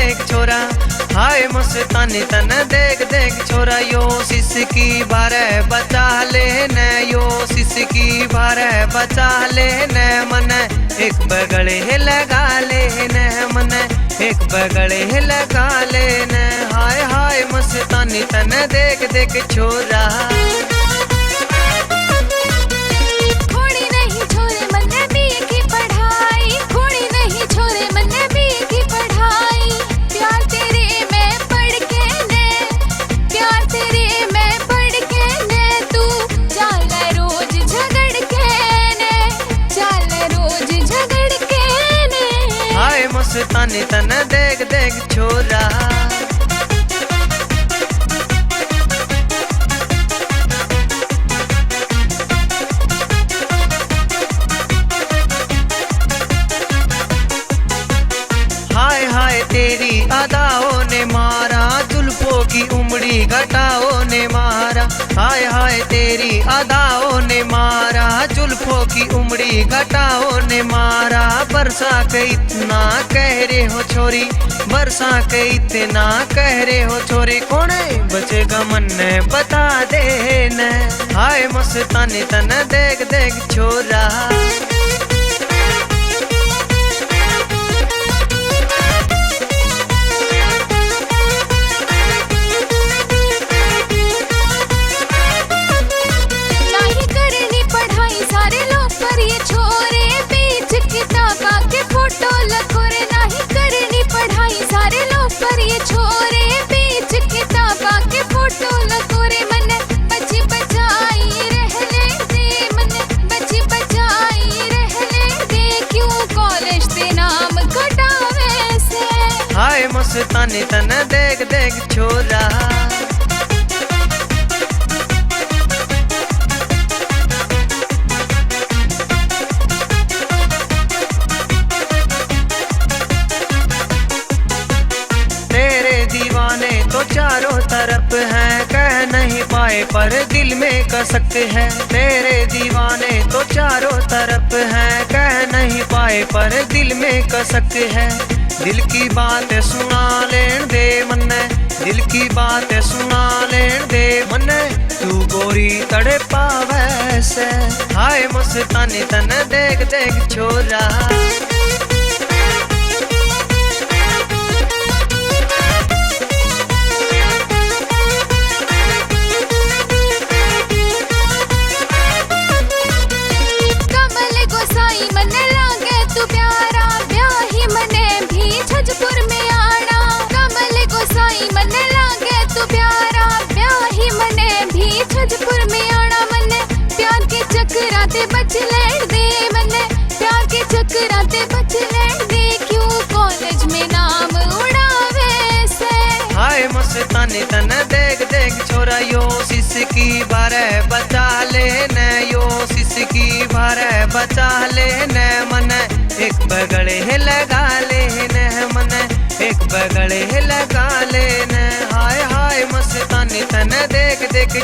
देख छोरा, हाय मस्तानी तन देख देख छोरा। यो सिसकी बारह बचा लेने, यो सिसकी बारह बचा लेने मन, एक बगड़े लगा लेने मन, एक बगड़े लगा लेने। हाय हाय मस्तानी तन देख देख छोरा। मस्तानी तन देख देख छोरा। हाय हाय तेरी अदाओं ने मारा, जुल्फों की उमड़ी घटाओं ने मारा। हाय हाय तेरी अदाओं ने मारा, जुल्फों की उमड़ी घटाओं ने मारा। बरसा के इतना कह रहे हो छोरी, बरसा के इतना कह रहे हो छोरी। कौन बचेगा मन ने बता देना। हाय मस्तानी तन देख देख छोरा। मस्तानी तन देख देख छोरा। तेरे दीवाने तो चारों तरफ हैं, कह नहीं पाए पर दिल में कसक है। तेरे दीवाने तो चारों तरफ हैं, कह नहीं पाए पर दिल में कसक है। दिल की बात सुना लेन दे मन्ने, दिल की बात सुना लेन दे मन्ने। तू गोरी तड़े पावे से, हाय मस्तानी तन देख देख छोरा। चक्राते बच लेन दे मन्ने, प्यार के चक्राते बच लेन दे। क्यों कॉलेज में नाम उड़ावे से। हाय मस्तानी तन देख देख छोरा। यो सिसकी बारह बचा लेने, यो सिसकी बारह बचा लेने मन, एक बगड़े लगा लेने मन, एक बगड़े लगा लेने। हाय हाय मस्तानी तन देख देख